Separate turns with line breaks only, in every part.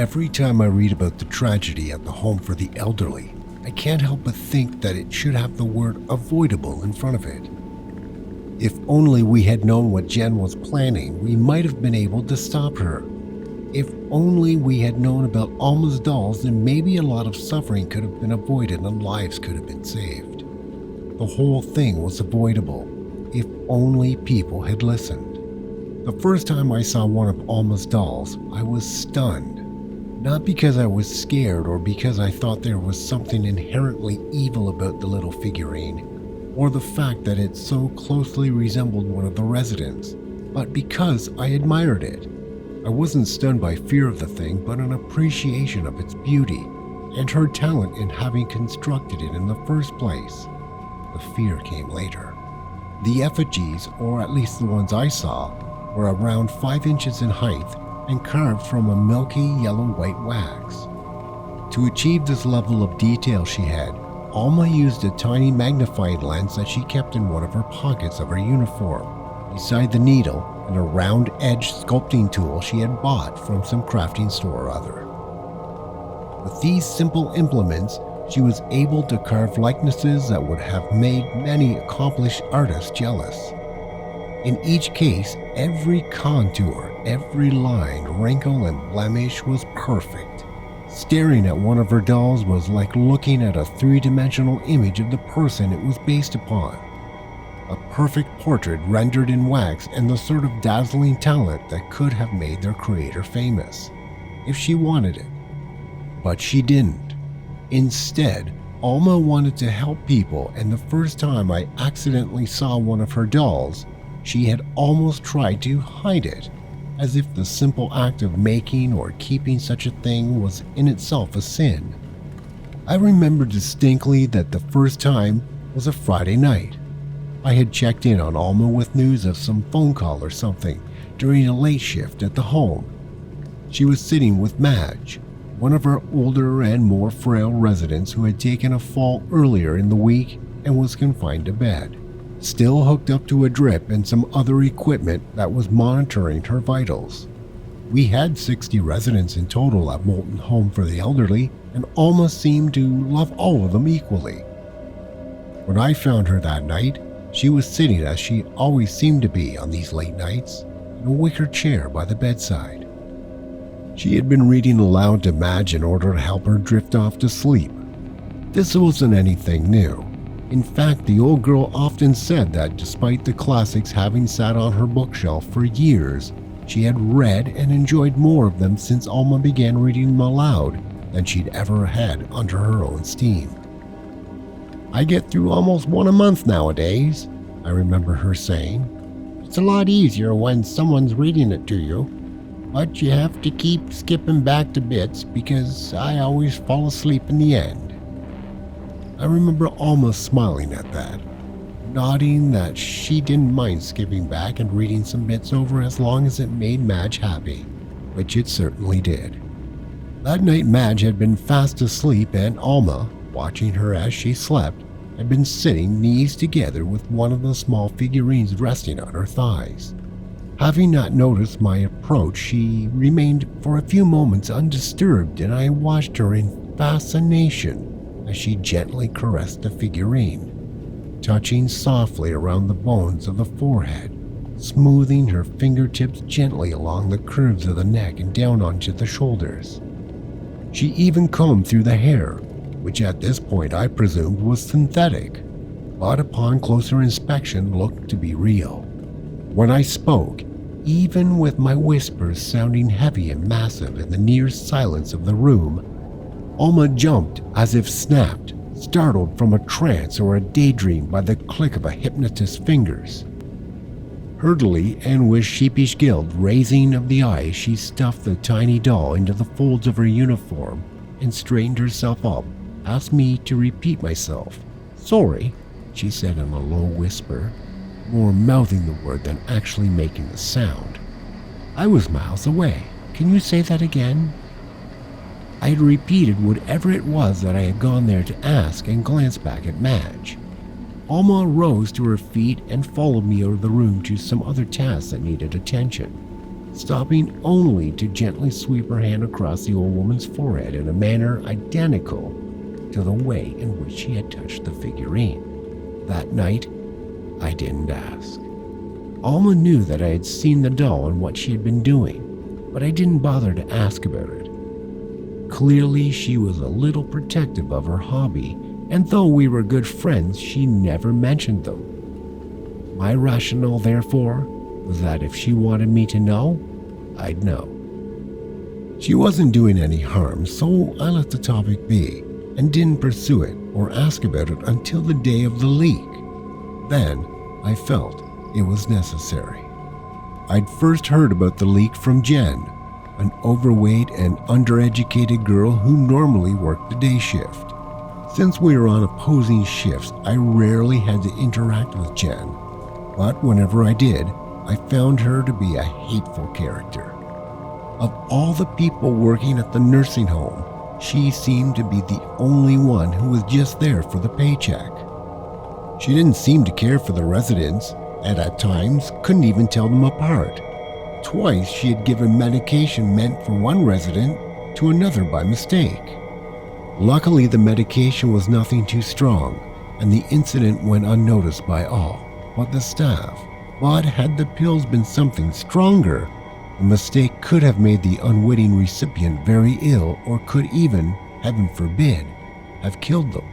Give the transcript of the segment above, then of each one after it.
Every time I read about the tragedy at the home for the elderly, I can't help but think that it should have the word avoidable in front of it. If only we had known what Jen was planning, we might have been able to stop her. If only we had known about Alma's dolls, then maybe a lot of suffering could have been avoided and lives could have been saved. The whole thing was avoidable, if only people had listened. The first time I saw one of Alma's dolls, I was stunned. Not because I was scared or because I thought there was something inherently evil about the little figurine, or the fact that it so closely resembled one of the residents, but because I admired it. I wasn't stunned by fear of the thing, but an appreciation of its beauty and her talent in having constructed it in the first place. The fear came later. The effigies, or at least the ones I saw, were around 5 inches in height and carved from a milky yellow-white wax. To achieve this level of detail she had, Alma used a tiny magnifying lens that she kept in one of her pockets of her uniform, beside the needle and a round-edged sculpting tool she had bought from some crafting store or other. With these simple implements, she was able to carve likenesses that would have made many accomplished artists jealous. In each case, every contour, every line, wrinkle, and blemish was perfect. Staring at one of her dolls was like looking at a three-dimensional image of the person it was based upon. A perfect portrait rendered in wax, and the sort of dazzling talent that could have made their creator famous, if she wanted it. But she didn't. Instead, Alma wanted to help people, and the first time I accidentally saw one of her dolls, she had almost tried to hide it, as if the simple act of making or keeping such a thing was in itself a sin. I remember distinctly that the first time was a Friday night. I had checked in on Alma with news of some phone call or something during a late shift at the home. She was sitting with Madge, one of our older and more frail residents who had taken a fall earlier in the week and was confined to bed, still hooked up to a drip and some other equipment that was monitoring her vitals. We had 60 residents in total at Molten Home for the Elderly, and Alma seemed to love all of them equally. When I found her that night, she was sitting as she always seemed to be on these late nights, in a wicker chair by the bedside. She had been reading aloud to Madge in order to help her drift off to sleep. This wasn't anything new. In fact, the old girl often said that despite the classics having sat on her bookshelf for years, she had read and enjoyed more of them since Alma began reading them aloud than she'd ever had under her own steam. "I get through almost one a month nowadays," I remember her saying. "It's a lot easier when someone's reading it to you, but you have to keep skipping back to bits because I always fall asleep in the end." I remember Alma smiling at that, nodding that she didn't mind skipping back and reading some bits over as long as it made Madge happy, which it certainly did. That night Madge had been fast asleep, and Alma, watching her as she slept, had been sitting knees together with one of the small figurines resting on her thighs. Having not noticed my approach, she remained for a few moments undisturbed, and I watched her in fascination as she gently caressed the figurine, touching softly around the bones of the forehead, smoothing her fingertips gently along the curves of the neck and down onto the shoulders. She even combed through the hair, which at this point I presumed was synthetic, but upon closer inspection looked to be real. When I spoke, even with my whispers sounding heavy and massive in the near silence of the room, Alma jumped as if snapped, startled from a trance or a daydream by the click of a hypnotist's fingers. Hurriedly and with sheepish guilt raising of the eyes, she stuffed the tiny doll into the folds of her uniform and straightened herself up, asked me to repeat myself. "Sorry," she said in a low whisper, more mouthing the word than actually making the sound. I was miles away. "Can you say that again?" I had repeated whatever it was that I had gone there to ask and glanced back at Madge. Alma rose to her feet and followed me over the room to some other tasks that needed attention. stopping only to gently sweep her hand across the old woman's forehead in a manner identical to the way in which she had touched the figurine. That night, I didn't ask. Alma knew that I had seen the doll and what she had been doing, but I didn't bother to ask about it. Clearly, she was a little protective of her hobby, and though we were good friends, she never mentioned them. My rationale, therefore, was that if she wanted me to know, I'd know. She wasn't doing any harm, so I let the topic be and didn't pursue it or ask about it until the day of the leak. Then I felt it was necessary. I'd first heard about the leak from Jen, an overweight and undereducated girl who normally worked the day shift. Since we were on opposing shifts, I rarely had to interact with Jen, but whenever I did, I found her to be a hateful character. Of all the people working at the nursing home, she seemed to be the only one who was just there for the paycheck. She didn't seem to care for the residents, and at times couldn't even tell them apart. Twice she had given medication meant for one resident to another by mistake. Luckily, the medication was nothing too strong, and the incident went unnoticed by all but the staff. But had the pills been something stronger, the mistake could have made the unwitting recipient very ill or could even, heaven forbid, have killed them.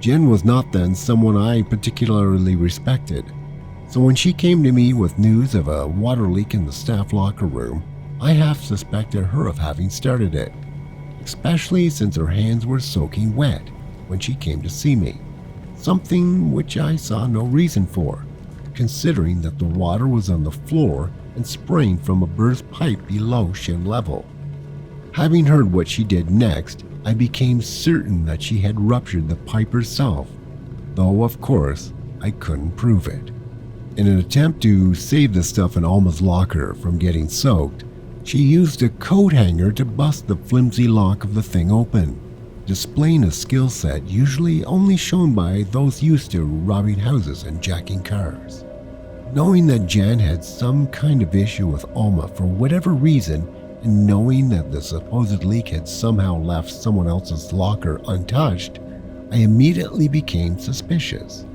Jen was not then someone I particularly respected, so when she came to me with news of a water leak in the staff locker room, I half suspected her of having started it, especially since her hands were soaking wet when she came to see me, something which I saw no reason for, considering that the water was on the floor and spraying from a burst pipe below shin level. Having heard what she did next, I became certain that she had ruptured the pipe herself, though of course I couldn't prove it. In an attempt to save the stuff in Alma's locker from getting soaked, she used a coat hanger to bust the flimsy lock of the thing open, displaying a skill set usually only shown by those used to robbing houses and jacking cars. Knowing that Jan had some kind of issue with Alma for whatever reason, and knowing that the supposed leak had somehow left someone else's locker untouched, I immediately became suspicious.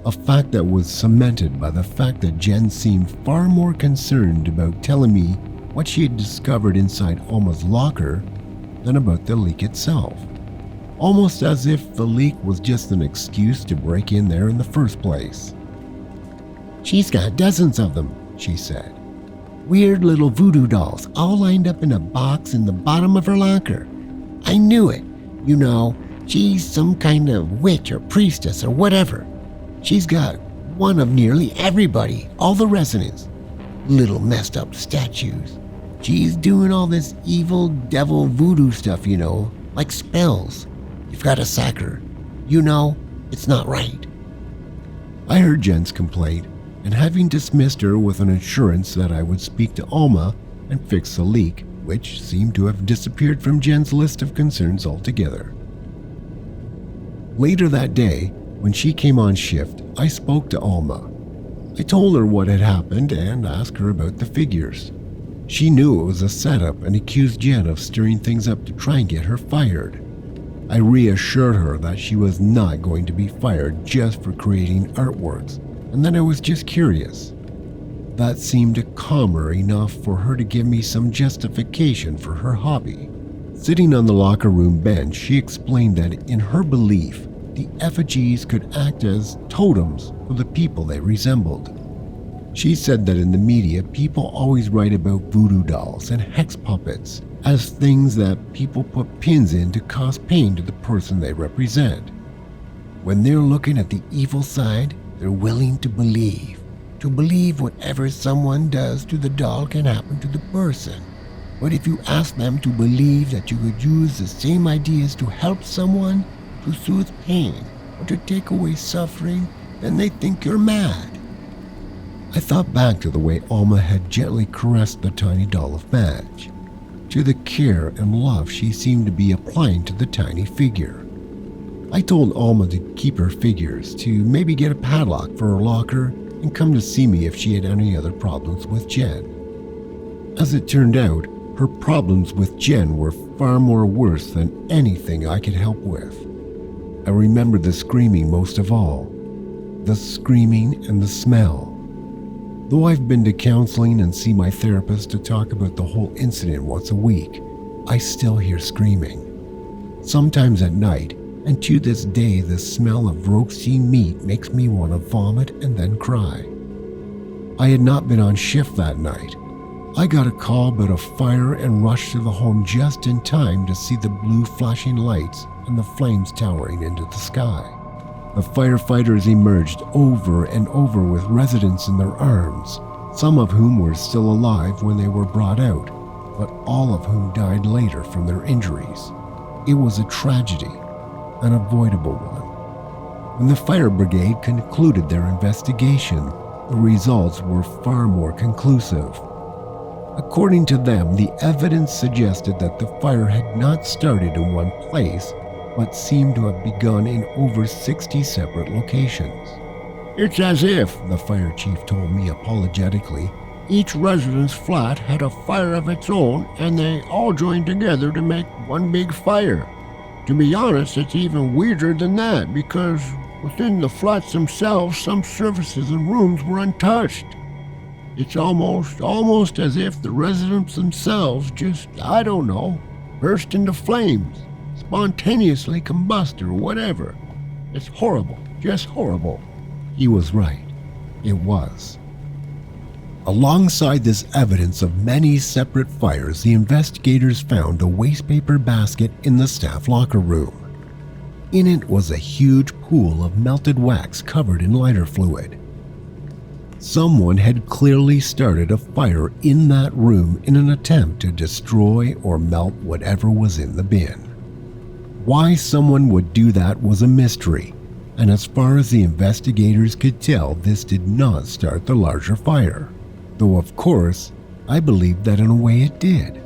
A fact that was cemented by the fact that Jen seemed far more concerned about telling me what she had discovered inside Alma's locker than about the leak itself. Almost as if the leak was just an excuse to break in there in the first place. "She's got dozens of them," she said. "Weird little voodoo dolls all lined up in a box in the bottom of her locker. I knew it. You know, she's some kind of witch or priestess or whatever. She's got one of nearly everybody, all the residents. Little messed up statues. She's doing all this evil devil voodoo stuff, you know, like spells. You've got to sack her. You know, it's not right." I heard Jen's complaint, and having dismissed her with an assurance that I would speak to Alma and fix the leak, which seemed to have disappeared from Jen's list of concerns altogether. Later that day, when she came on shift, I spoke to Alma. I told her what had happened and asked her about the figures. She knew it was a setup and accused Jen of stirring things up to try and get her fired. I reassured her that she was not going to be fired just for creating artworks, and that I was just curious. That seemed to calm her enough for her to give me some justification for her hobby. Sitting on the locker room bench, she explained that in her belief, the effigies could act as totems for the people they resembled. She said that in the media, people always write about voodoo dolls and hex puppets as things that people put pins in to cause pain to the person they represent. When they're looking at the evil side, they're willing to believe whatever someone does to the doll can happen to the person. But if you ask them to believe that you could use the same ideas to help someone, to soothe pain, or to take away suffering, then they think you're mad. I thought back to the way Alma had gently caressed the tiny doll of Madge, to the care and love she seemed to be applying to the tiny figure. I told Alma to keep her figures, to maybe get a padlock for her locker, and come to see me if she had any other problems with Jen. As it turned out, her problems with Jen were far more worse than anything I could help with. I remember the screaming most of all. The screaming and the smell. Though I've been to counseling and see my therapist to talk about the whole incident once a week, I still hear screaming. Sometimes at night, and to this day the smell of roasting meat makes me want to vomit and then cry. I had not been on shift that night. I got a call about a fire and rushed to the home just in time to see the blue flashing lights and the flames towering into the sky. The firefighters emerged over and over with residents in their arms, some of whom were still alive when they were brought out, but all of whom died later from their injuries. It was a tragedy, an avoidable one. When the fire brigade concluded their investigation, the results were far more conclusive. According to them, the evidence suggested that the fire had not started in one place, but seemed to have begun in over 60 separate locations. It's as if, the fire chief told me apologetically, each resident's flat had a fire of its own and they all joined together to make one big fire. To be honest, it's even weirder than that because within the flats themselves, some surfaces and rooms were untouched. It's almost as if the residents themselves just, I don't know, burst into flames, spontaneously combust or whatever. It's horrible, just horrible. He was right. It was. Alongside this evidence of many separate fires, the investigators found a wastepaper basket in the staff locker room. In it was a huge pool of melted wax covered in lighter fluid. Someone had clearly started a fire in that room in an attempt to destroy or melt whatever was in the bin. Why someone would do that was a mystery, and as far as the investigators could tell, this did not start the larger fire. Though of course, I believed that in a way it did.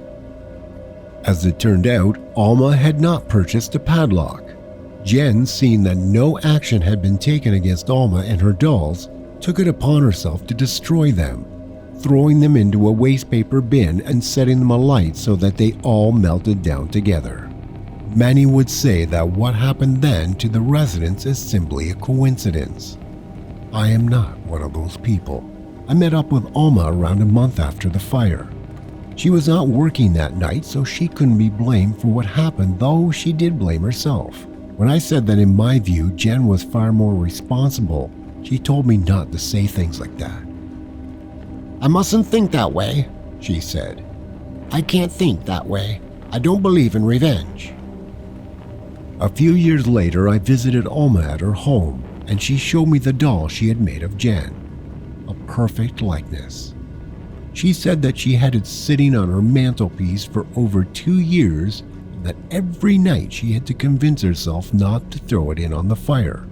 As it turned out, Alma had not purchased a padlock. Jen, seeing that no action had been taken against Alma and her dolls, took it upon herself to destroy them, throwing them into a wastepaper bin and setting them alight so that they all melted down together. Many would say that what happened then to the residents is simply a coincidence. I am not one of those people. I met up with Alma around a month after the fire. She was not working that night, so she couldn't be blamed for what happened, though she did blame herself. When I said that in my view, Jen was far more responsible, she told me not to say things like that. I mustn't think that way, she said. I can't think that way. I don't believe in revenge. A few years later, I visited Alma at her home, and she showed me the doll she had made of Jen. A perfect likeness. She said that she had it sitting on her mantelpiece for over 2 years, and that every night she had to convince herself not to throw it in on the fire.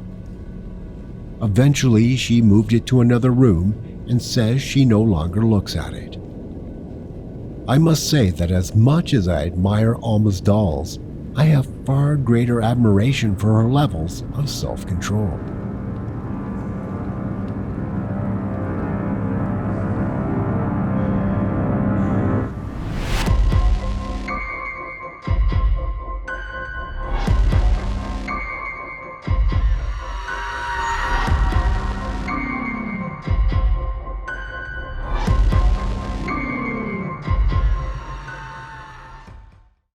Eventually, she moved it to another room and says she no longer looks at it. I must say that as much as I admire Alma's dolls, I have far greater admiration for her levels of self-control.